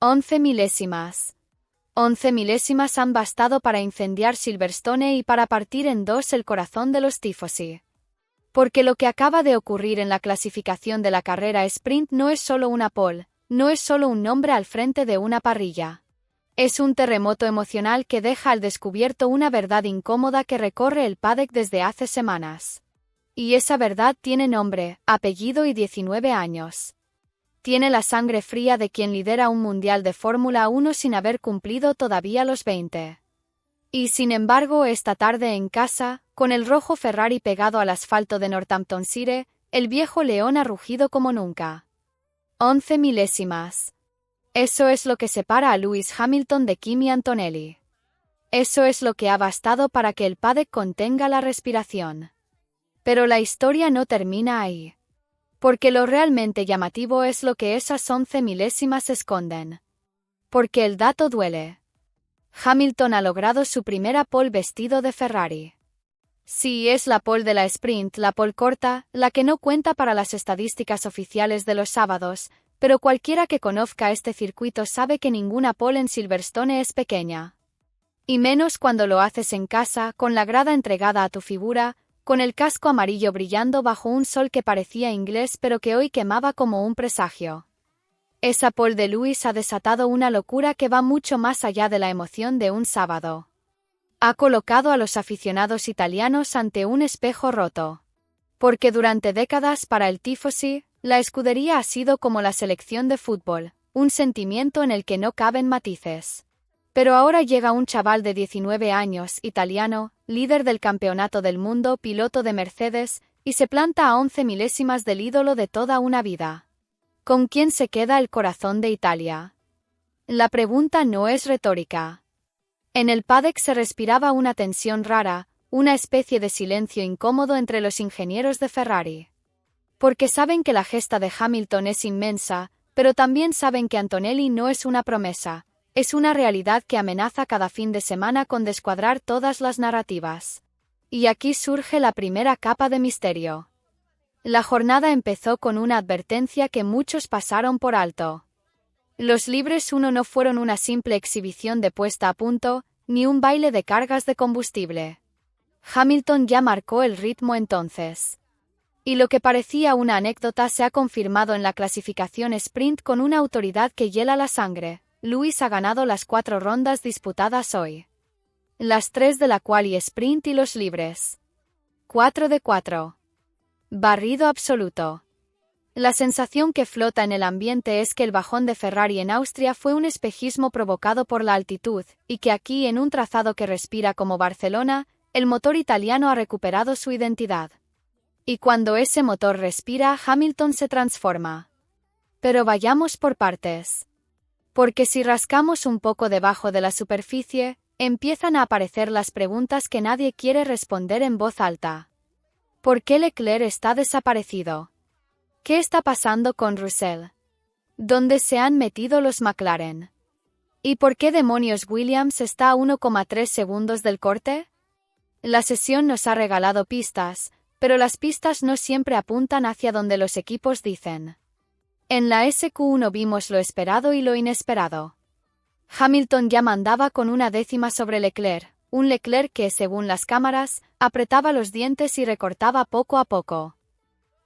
11 milésimas. 11 milésimas han bastado para incendiar Silverstone y para partir en dos el corazón de los tifosi. Porque lo que acaba de ocurrir en la clasificación de la carrera sprint no es solo una pole, no es solo un nombre al frente de una parrilla. Es un terremoto emocional que deja al descubierto una verdad incómoda que recorre el paddock desde hace semanas. Y esa verdad tiene nombre, apellido y 19 años. Tiene la sangre fría de quien lidera un mundial de Fórmula 1 sin haber cumplido todavía los 20. Y sin embargo, esta tarde en casa, con el rojo Ferrari pegado al asfalto de Northamptonshire, el viejo león ha rugido como nunca. 11 milésimas. Eso es lo que separa a Lewis Hamilton de Kimi Antonelli. Eso es lo que ha bastado para que el paddock contenga la respiración. Pero la historia no termina ahí. Porque lo realmente llamativo es lo que esas 11 milésimas esconden. Porque el dato duele. Hamilton ha logrado su primera pole vestido de Ferrari. Sí, es la pole de la sprint, la pole corta, la que no cuenta para las estadísticas oficiales de los sábados, pero cualquiera que conozca este circuito sabe que ninguna pole en Silverstone es pequeña. Y menos cuando lo haces en casa, con la grada entregada a tu figura, con el casco amarillo brillando bajo un sol que parecía inglés pero que hoy quemaba como un presagio. Esa pole de Lewis ha desatado una locura que va mucho más allá de la emoción de un sábado. Ha colocado a los aficionados italianos ante un espejo roto. Porque durante décadas para el tifosi, la escudería ha sido como la selección de fútbol, un sentimiento en el que no caben matices. Pero ahora llega un chaval de 19 años, italiano, líder del campeonato del mundo, piloto de Mercedes, y se planta a 11 milésimas del ídolo de toda una vida. ¿Con quién se queda el corazón de Italia? La pregunta no es retórica. En el paddock se respiraba una tensión rara, una especie de silencio incómodo entre los ingenieros de Ferrari. Porque saben que la gesta de Hamilton es inmensa, pero también saben que Antonelli no es una promesa. Es una realidad que amenaza cada fin de semana con descuadrar todas las narrativas. Y aquí surge la primera capa de misterio. La jornada empezó con una advertencia que muchos pasaron por alto. Los libres 1 no fueron una simple exhibición de puesta a punto, ni un baile de cargas de combustible. Hamilton ya marcó el ritmo entonces. Y lo que parecía una anécdota se ha confirmado en la clasificación sprint con una autoridad que hiela la sangre. Lewis ha ganado las 4 rondas disputadas hoy. Las 3 de la quali sprint y los libres. 4 de 4. Barrido absoluto. La sensación que flota en el ambiente es que el bajón de Ferrari en Austria fue un espejismo provocado por la altitud, y que aquí, en un trazado que respira como Barcelona, el motor italiano ha recuperado su identidad. Y cuando ese motor respira, Hamilton se transforma. Pero vayamos por partes. Porque si rascamos un poco debajo de la superficie, empiezan a aparecer las preguntas que nadie quiere responder en voz alta. ¿Por qué Leclerc está desaparecido? ¿Qué está pasando con Russell? ¿Dónde se han metido los McLaren? ¿Y por qué demonios Williams está a 1,3 segundos del corte? La sesión nos ha regalado pistas, pero las pistas no siempre apuntan hacia donde los equipos dicen. En la SQ1 vimos lo esperado y lo inesperado. Hamilton ya mandaba con una décima sobre Leclerc, un Leclerc que, según las cámaras, apretaba los dientes y recortaba poco a poco.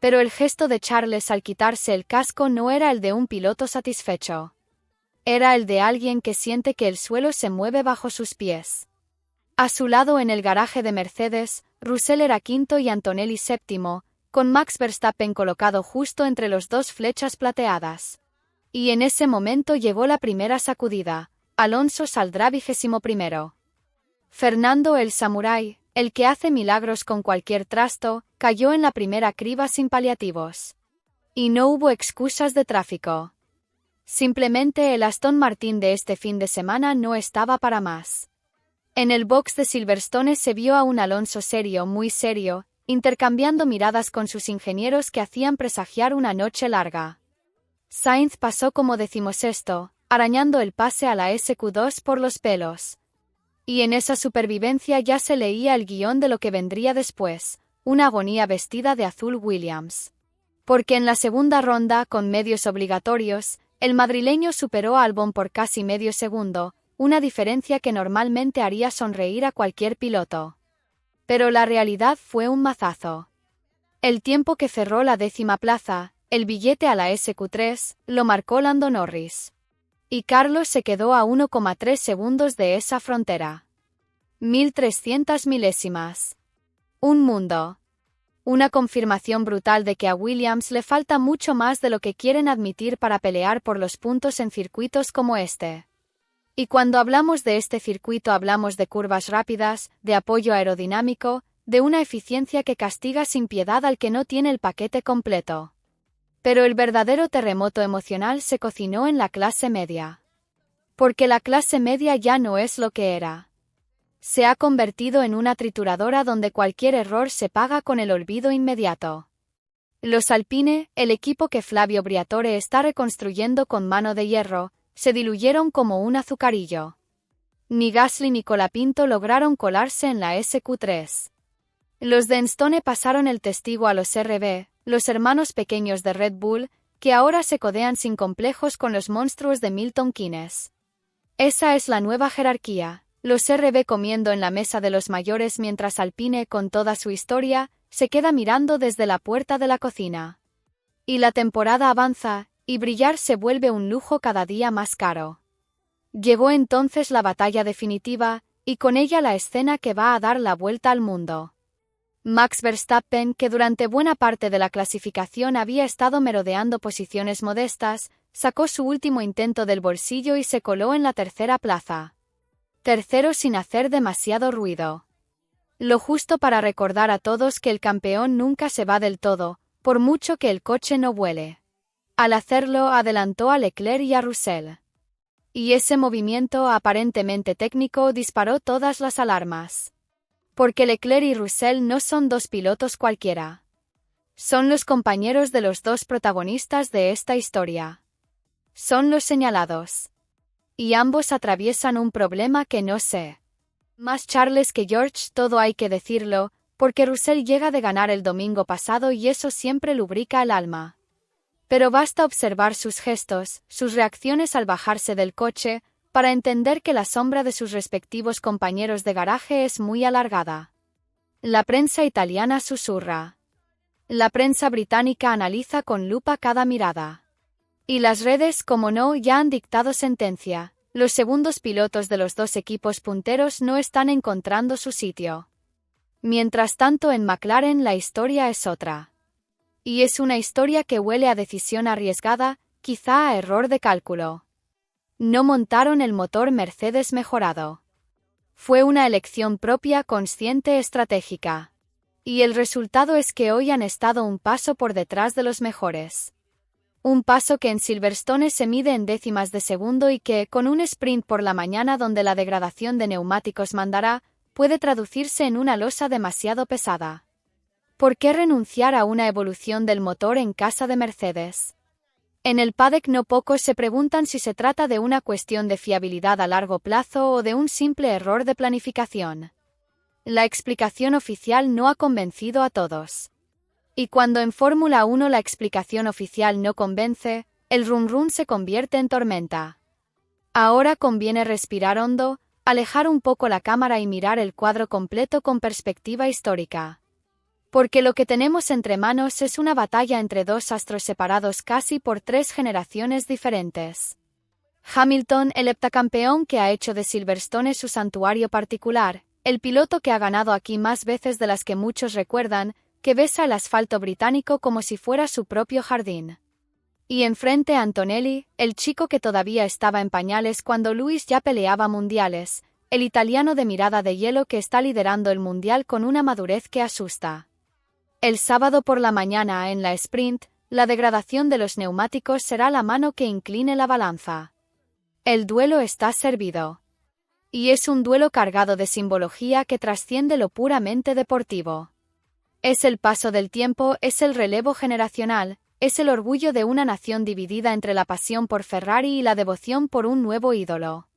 Pero el gesto de Charles al quitarse el casco no era el de un piloto satisfecho. Era el de alguien que siente que el suelo se mueve bajo sus pies. A su lado en el garaje de Mercedes, Russell era quinto y Antonelli séptimo, con Max Verstappen colocado justo entre los dos flechas plateadas. Y en ese momento llegó la primera sacudida. Alonso saldrá 21º. Fernando el Samurái, el que hace milagros con cualquier trasto, cayó en la primera criba sin paliativos. Y no hubo excusas de tráfico. Simplemente el Aston Martin de este fin de semana no estaba para más. En el box de Silverstone se vio a un Alonso serio, muy serio, intercambiando miradas con sus ingenieros que hacían presagiar una noche larga. Sainz pasó como 16º, arañando el pase a la SQ2 por los pelos. Y en esa supervivencia ya se leía el guión de lo que vendría después, una agonía vestida de azul Williams. Porque en la segunda ronda, con medios obligatorios, el madrileño superó a Albon por casi medio segundo, una diferencia que normalmente haría sonreír a cualquier piloto. Pero la realidad fue un mazazo. El tiempo que cerró la 10ª plaza, el billete a la SQ3, lo marcó Lando Norris. Y Carlos se quedó a 1,3 segundos de esa frontera. 1300 milésimas. Un mundo. Una confirmación brutal de que a Williams le falta mucho más de lo que quieren admitir para pelear por los puntos en circuitos como este. Y cuando hablamos de este circuito hablamos de curvas rápidas, de apoyo aerodinámico, de una eficiencia que castiga sin piedad al que no tiene el paquete completo. Pero el verdadero terremoto emocional se cocinó en la clase media. Porque la clase media ya no es lo que era. Se ha convertido en una trituradora donde cualquier error se paga con el olvido inmediato. Los Alpine, el equipo que Flavio Briatore está reconstruyendo con mano de hierro, se diluyeron como un azucarillo. Ni Gasly ni Colapinto lograron colarse en la SQ3. Los de Enstone pasaron el testigo a los RB, los hermanos pequeños de Red Bull, que ahora se codean sin complejos con los monstruos de Milton Keynes. Esa es la nueva jerarquía. Los RB comiendo en la mesa de los mayores mientras Alpine, con toda su historia, se queda mirando desde la puerta de la cocina. Y la temporada avanza, y brillar se vuelve un lujo cada día más caro. Llegó entonces la batalla definitiva, y con ella la escena que va a dar la vuelta al mundo. Max Verstappen, que durante buena parte de la clasificación había estado merodeando posiciones modestas, sacó su último intento del bolsillo y se coló en la 3ª plaza. Tercero sin hacer demasiado ruido. Lo justo para recordar a todos que el campeón nunca se va del todo, por mucho que el coche no vuele. Al hacerlo adelantó a Leclerc y a Russell. Y ese movimiento aparentemente técnico disparó todas las alarmas. Porque Leclerc y Russell no son dos pilotos cualquiera. Son los compañeros de los dos protagonistas de esta historia. Son los señalados. Y ambos atraviesan un problema que no sé. Más Charles que George, todo hay que decirlo, porque Russell llega de ganar el domingo pasado y eso siempre lubrica el alma. Pero basta observar sus gestos, sus reacciones al bajarse del coche, para entender que la sombra de sus respectivos compañeros de garaje es muy alargada. La prensa italiana susurra. La prensa británica analiza con lupa cada mirada. Y las redes, como no, ya han dictado sentencia. Los segundos pilotos de los dos equipos punteros no están encontrando su sitio. Mientras tanto en McLaren la historia es otra. Y es una historia que huele a decisión arriesgada, quizá a error de cálculo. No montaron el motor Mercedes mejorado. Fue una elección propia, consciente, estratégica. Y el resultado es que hoy han estado un paso por detrás de los mejores. Un paso que en Silverstone se mide en décimas de segundo y que, con un sprint por la mañana donde la degradación de neumáticos mandará, puede traducirse en una losa demasiado pesada. ¿Por qué renunciar a una evolución del motor en casa de Mercedes? En el paddock no pocos se preguntan si se trata de una cuestión de fiabilidad a largo plazo o de un simple error de planificación. La explicación oficial no ha convencido a todos. Y cuando en Fórmula 1 la explicación oficial no convence, el rum rum se convierte en tormenta. Ahora conviene respirar hondo, alejar un poco la cámara y mirar el cuadro completo con perspectiva histórica. Porque lo que tenemos entre manos es una batalla entre dos astros separados casi por 3 generaciones diferentes. Hamilton, el heptacampeón que ha hecho de Silverstone su santuario particular, el piloto que ha ganado aquí más veces de las que muchos recuerdan, que besa el asfalto británico como si fuera su propio jardín. Y enfrente Antonelli, el chico que todavía estaba en pañales cuando Lewis ya peleaba mundiales, el italiano de mirada de hielo que está liderando el mundial con una madurez que asusta. El sábado por la mañana en la sprint, la degradación de los neumáticos será la mano que incline la balanza. El duelo está servido. Y es un duelo cargado de simbología que trasciende lo puramente deportivo. Es el paso del tiempo, es el relevo generacional, es el orgullo de una nación dividida entre la pasión por Ferrari y la devoción por un nuevo ídolo.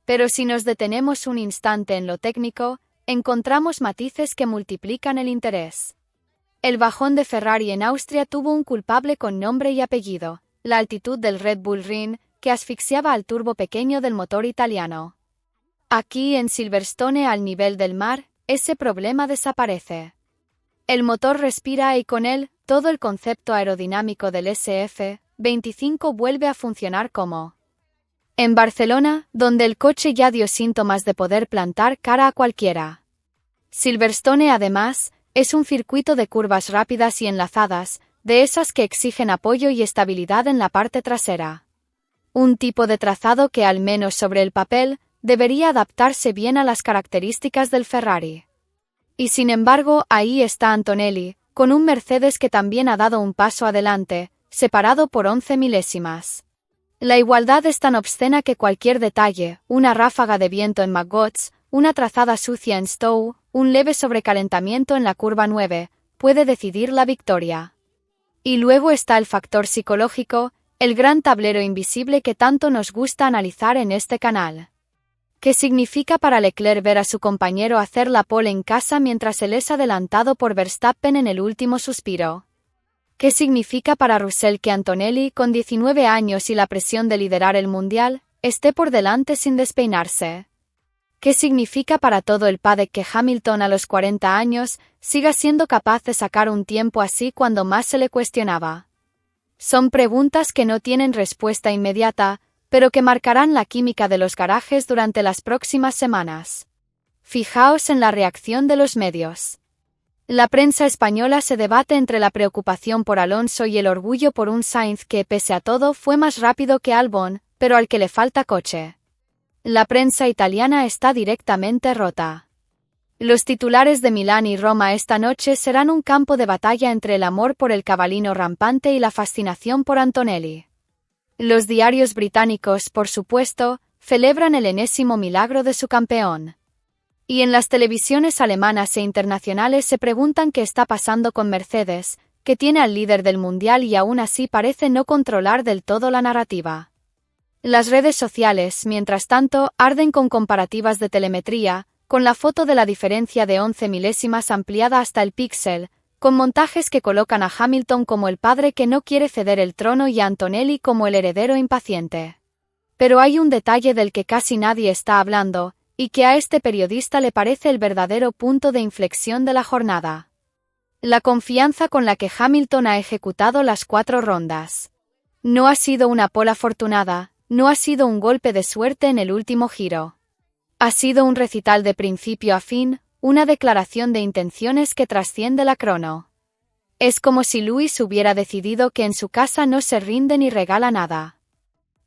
Pero si nos detenemos un instante en lo técnico, encontramos matices que multiplican el interés. El bajón de Ferrari en Austria tuvo un culpable con nombre y apellido, la altitud del Red Bull Ring, que asfixiaba al turbo pequeño del motor italiano. Aquí en Silverstone, al nivel del mar, ese problema desaparece. El motor respira y con él, todo el concepto aerodinámico del SF25 vuelve a funcionar como en Barcelona, donde el coche ya dio síntomas de poder plantar cara a cualquiera. Silverstone, además, es un circuito de curvas rápidas y enlazadas, de esas que exigen apoyo y estabilidad en la parte trasera. Un tipo de trazado que, al menos sobre el papel, debería adaptarse bien a las características del Ferrari. Y sin embargo, ahí está Antonelli, con un Mercedes que también ha dado un paso adelante, separado por 11 milésimas. La igualdad es tan obscena que cualquier detalle, una ráfaga de viento en McGots, una trazada sucia en Stowe, un leve sobrecalentamiento en la curva 9, puede decidir la victoria. Y luego está el factor psicológico, el gran tablero invisible que tanto nos gusta analizar en este canal. ¿Qué significa para Leclerc ver a su compañero hacer la pole en casa mientras él es adelantado por Verstappen en el último suspiro? ¿Qué significa para Russell que Antonelli, con 19 años y la presión de liderar el mundial, esté por delante sin despeinarse? ¿Qué significa para todo el paddock que Hamilton a los 40 años siga siendo capaz de sacar un tiempo así cuando más se le cuestionaba? Son preguntas que no tienen respuesta inmediata, pero que marcarán la química de los garajes durante las próximas semanas. Fijaos en la reacción de los medios. La prensa española se debate entre la preocupación por Alonso y el orgullo por un Sainz que, pese a todo, fue más rápido que Albon, pero al que le falta coche. La prensa italiana está directamente rota. Los titulares de Milán y Roma esta noche serán un campo de batalla entre el amor por el cabalino rampante y la fascinación por Antonelli. Los diarios británicos, por supuesto, celebran el enésimo milagro de su campeón. Y en las televisiones alemanas e internacionales se preguntan qué está pasando con Mercedes, que tiene al líder del mundial y aún así parece no controlar del todo la narrativa. Las redes sociales, mientras tanto, arden con comparativas de telemetría, con la foto de la diferencia de 11 milésimas ampliada hasta el píxel, con montajes que colocan a Hamilton como el padre que no quiere ceder el trono y a Antonelli como el heredero impaciente. Pero hay un detalle del que casi nadie está hablando, y que a este periodista le parece el verdadero punto de inflexión de la jornada. La confianza con la que Hamilton ha ejecutado las 4 rondas. No ha sido una pole afortunada, no ha sido un golpe de suerte en el último giro. Ha sido un recital de principio a fin, una declaración de intenciones que trasciende la crono. Es como si Lewis hubiera decidido que en su casa no se rinde ni regala nada.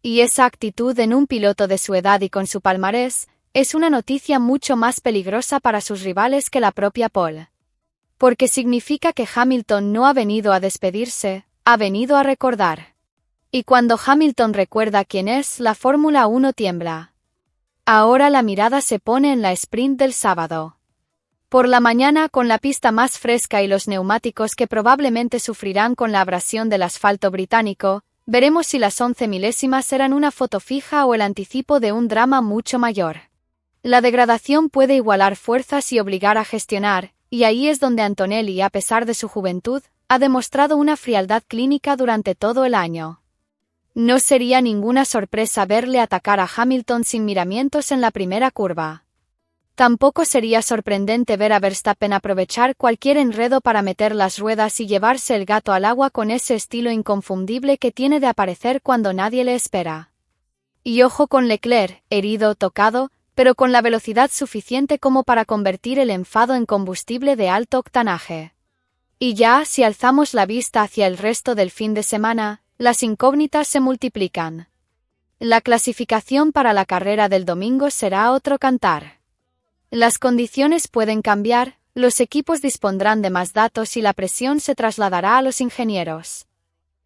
Y esa actitud en un piloto de su edad y con su palmarés, es una noticia mucho más peligrosa para sus rivales que la propia pole. Porque significa que Hamilton no ha venido a despedirse, ha venido a recordar. Y cuando Hamilton recuerda quién es, la Fórmula 1 tiembla. Ahora la mirada se pone en la sprint del sábado. Por la mañana, con la pista más fresca y los neumáticos que probablemente sufrirán con la abrasión del asfalto británico, veremos si las 11 milésimas eran una foto fija o el anticipo de un drama mucho mayor. La degradación puede igualar fuerzas y obligar a gestionar, y ahí es donde Antonelli, a pesar de su juventud, ha demostrado una frialdad clínica durante todo el año. No sería ninguna sorpresa verle atacar a Hamilton sin miramientos en la primera curva. Tampoco sería sorprendente ver a Verstappen aprovechar cualquier enredo para meter las ruedas y llevarse el gato al agua con ese estilo inconfundible que tiene de aparecer cuando nadie le espera. Y ojo con Leclerc, herido, tocado, pero con la velocidad suficiente como para convertir el enfado en combustible de alto octanaje. Y ya, si alzamos la vista hacia el resto del fin de semana, las incógnitas se multiplican. La clasificación para la carrera del domingo será otro cantar. Las condiciones pueden cambiar, los equipos dispondrán de más datos y la presión se trasladará a los ingenieros.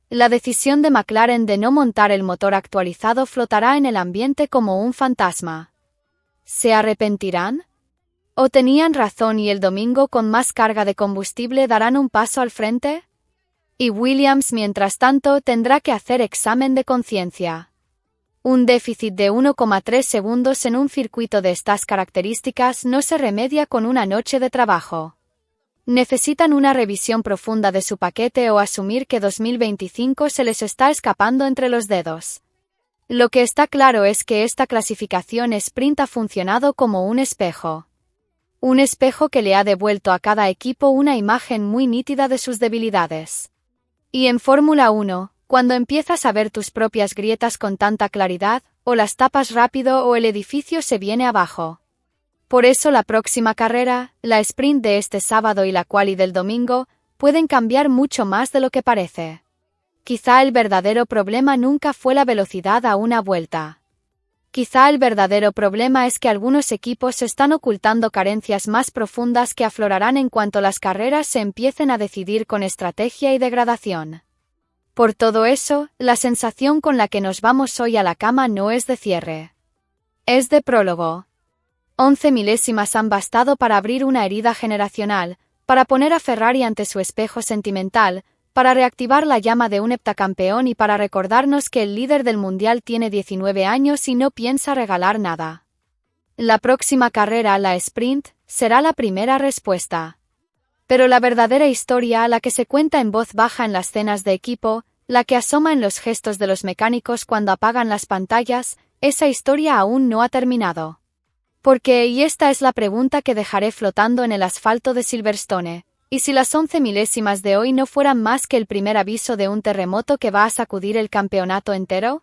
La decisión de McLaren de no montar el motor actualizado flotará en el ambiente como un fantasma. ¿Se arrepentirán? ¿O tenían razón y el domingo con más carga de combustible darán un paso al frente? Y Williams, mientras tanto, tendrá que hacer examen de conciencia. Un déficit de 1,3 segundos en un circuito de estas características no se remedia con una noche de trabajo. necesitan una revisión profunda de su paquete o asumir que 2025 se les está escapando entre los dedos. Lo que está claro es que esta clasificación sprint ha funcionado como un espejo. Un espejo que le ha devuelto a cada equipo una imagen muy nítida de sus debilidades. Y en Fórmula 1, cuando empiezas a ver tus propias grietas con tanta claridad, o las tapas rápido o el edificio se viene abajo. Por eso la próxima carrera, la sprint de este sábado y la quali del domingo, pueden cambiar mucho más de lo que parece. Quizá el verdadero problema nunca fue la velocidad a una vuelta. Quizá el verdadero problema es que algunos equipos están ocultando carencias más profundas que aflorarán en cuanto las carreras se empiecen a decidir con estrategia y degradación. Por todo eso, la sensación con la que nos vamos hoy a la cama no es de cierre. Es de prólogo. 11 milésimas han bastado para abrir una herida generacional, para poner a Ferrari ante su espejo sentimental, para reactivar la llama de un heptacampeón y para recordarnos que el líder del mundial tiene 19 años y no piensa regalar nada. La próxima carrera, la sprint, será la primera respuesta. Pero la verdadera historia, la que se cuenta en voz baja en las cenas de equipo, la que asoma en los gestos de los mecánicos cuando apagan las pantallas, esa historia aún no ha terminado. Porque, y esta es la pregunta que dejaré flotando en el asfalto de Silverstone, ¿y si las 11 milésimas de hoy no fueran más que el primer aviso de un terremoto que va a sacudir el campeonato entero?